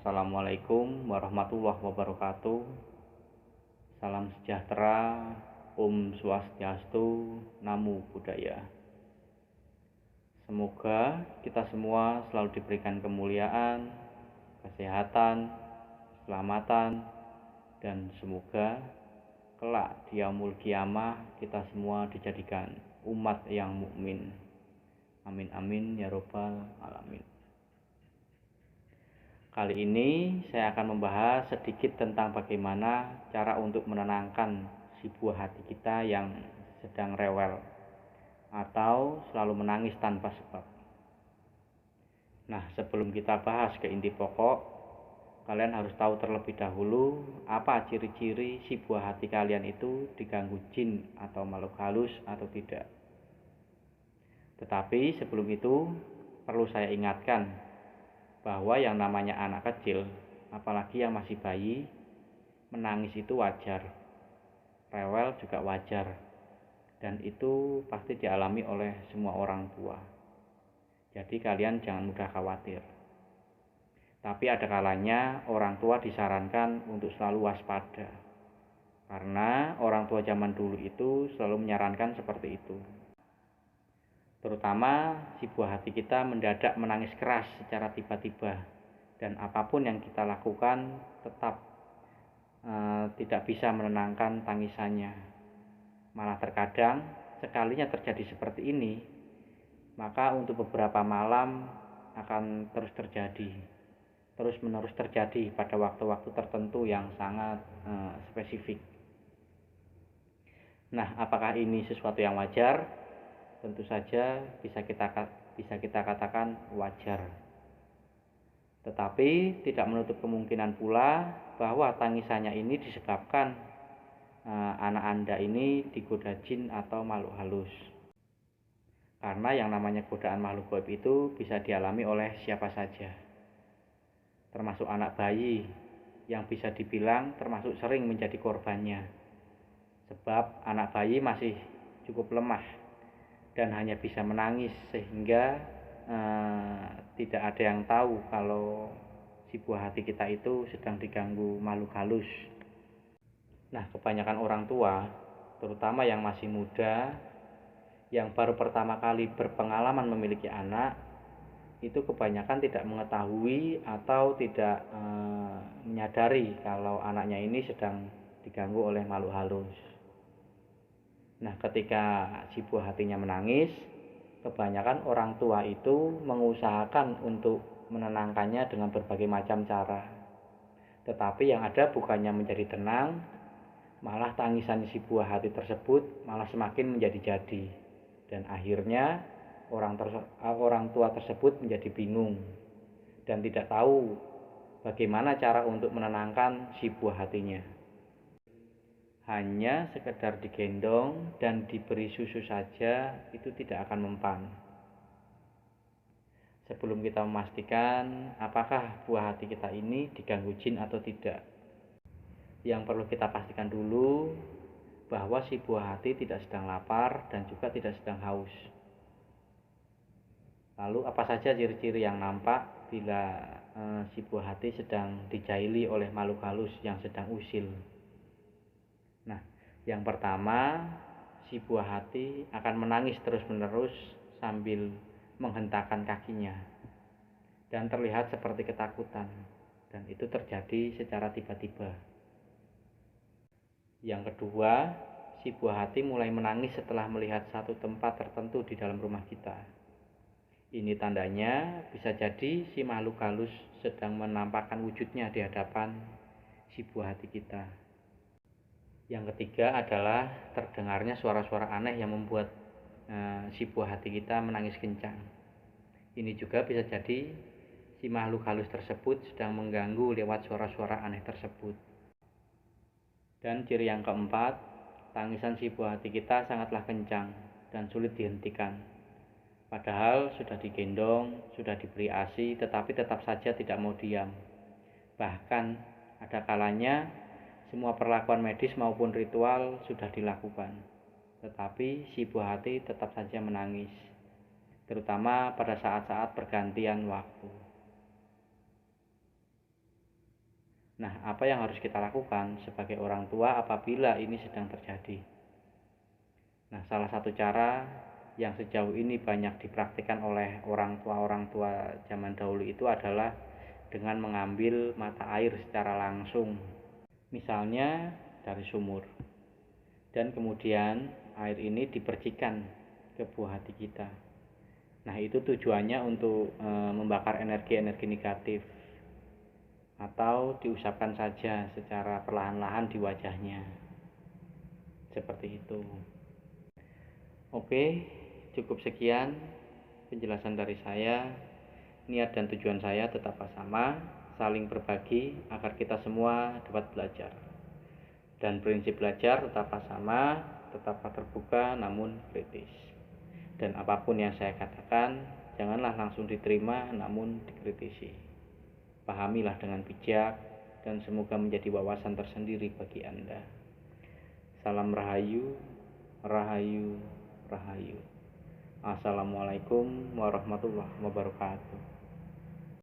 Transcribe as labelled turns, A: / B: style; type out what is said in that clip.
A: Assalamualaikum warahmatullahi wabarakatuh. Salam sejahtera, Om Swastiastu, Namo Buddhaya. Semoga kita semua selalu diberikan kemuliaan, kesehatan, keselamatan, dan semoga kelak di yaumul qiyamah kita semua dijadikan umat yang mukmin. Amin amin ya robbal alamin. Kali ini saya akan membahas sedikit tentang bagaimana cara untuk menenangkan si buah hati kita yang sedang rewel atau selalu menangis tanpa sebab. Nah, sebelum kita bahas ke inti pokok, kalian harus tahu terlebih dahulu apa ciri-ciri si buah hati kalian itu diganggu jin atau makhluk halus atau tidak. Tetapi sebelum itu perlu saya ingatkan bahwa yang namanya anak kecil, apalagi yang masih bayi, menangis itu wajar, rewel juga wajar, dan itu pasti dialami oleh semua orang tua. Jadi kalian jangan mudah khawatir. Tapi ada kalanya orang tua disarankan untuk selalu waspada, karena orang tua zaman dulu itu selalu menyarankan seperti itu. Terutama si buah hati kita mendadak menangis keras secara tiba-tiba, dan apapun yang kita lakukan tetap tidak bisa menenangkan tangisannya. Malah terkadang sekalinya terjadi seperti ini, maka untuk beberapa malam akan terus menerus terjadi pada waktu-waktu tertentu yang sangat spesifik. Nah, apakah ini sesuatu yang wajar? Tentu saja bisa kita katakan wajar. Tetapi tidak menutup kemungkinan pula bahwa tangisannya ini disebabkan anak Anda ini digoda jin atau makhluk halus. Karena yang namanya godaan makhluk gaib itu bisa dialami oleh siapa saja, termasuk anak bayi yang bisa dibilang termasuk sering menjadi korbannya. Sebab anak bayi masih cukup lemah dan hanya bisa menangis, sehingga tidak ada yang tahu kalau si buah hati kita itu sedang diganggu makhluk halus. Nah, kebanyakan orang tua, terutama yang masih muda, yang baru pertama kali berpengalaman memiliki anak, itu kebanyakan tidak mengetahui atau tidak menyadari kalau anaknya ini sedang diganggu oleh makhluk halus. Nah, ketika si buah hatinya menangis, kebanyakan orang tua itu mengusahakan untuk menenangkannya dengan berbagai macam cara. Tetapi yang ada bukannya menjadi tenang, malah tangisan si buah hati tersebut malah semakin menjadi-jadi. Dan akhirnya orang tua tersebut menjadi bingung dan tidak tahu bagaimana cara untuk menenangkan si buah hatinya. Hanya sekedar digendong dan diberi susu saja itu tidak akan mempan. Sebelum kita memastikan apakah buah hati kita ini diganggu jin atau tidak, yang perlu kita pastikan dulu bahwa si buah hati tidak sedang lapar dan juga tidak sedang haus. Lalu apa saja ciri-ciri yang nampak bila si buah hati sedang dijaili oleh makhluk halus yang sedang usil? Nah, yang pertama, si buah hati akan menangis terus-menerus sambil menghentakkan kakinya dan terlihat seperti ketakutan, dan itu terjadi secara tiba-tiba. Yang kedua, si buah hati mulai menangis setelah melihat satu tempat tertentu di dalam rumah kita. Ini tandanya bisa jadi si makhluk halus sedang menampakkan wujudnya di hadapan si buah hati kita. Yang ketiga adalah terdengarnya suara-suara aneh yang membuat si buah hati kita menangis kencang. Ini juga bisa jadi si makhluk halus tersebut sedang mengganggu lewat suara-suara aneh tersebut. Dan ciri yang keempat, tangisan si buah hati kita sangatlah kencang dan sulit dihentikan. Padahal sudah digendong, sudah diberi ASI, tetapi tetap saja tidak mau diam. Bahkan ada kalanya semua perlakuan medis maupun ritual sudah dilakukan, tetapi si buah hati tetap saja menangis, terutama pada saat-saat pergantian waktu. Nah, apa yang harus kita lakukan sebagai orang tua apabila ini sedang terjadi? Nah, salah satu cara yang sejauh ini banyak dipraktikkan oleh orang tua zaman dahulu itu adalah dengan mengambil mata air secara langsung, misalnya dari sumur, dan kemudian air ini dipercikan ke buah hati kita. Nah, itu tujuannya untuk membakar energi-energi negatif, atau diusapkan saja secara perlahan-lahan di wajahnya, seperti itu. Oke, cukup sekian penjelasan dari saya. Niat dan tujuan saya tetaplah sama, saling berbagi agar kita semua dapat belajar. Dan prinsip belajar tetaplah sama, tetaplah terbuka namun kritis. Dan apapun yang saya katakan, janganlah langsung diterima namun dikritisi. Pahamilah dengan bijak dan semoga menjadi wawasan tersendiri bagi Anda. Salam Rahayu, Rahayu, Rahayu. Assalamualaikum warahmatullahi wabarakatuh.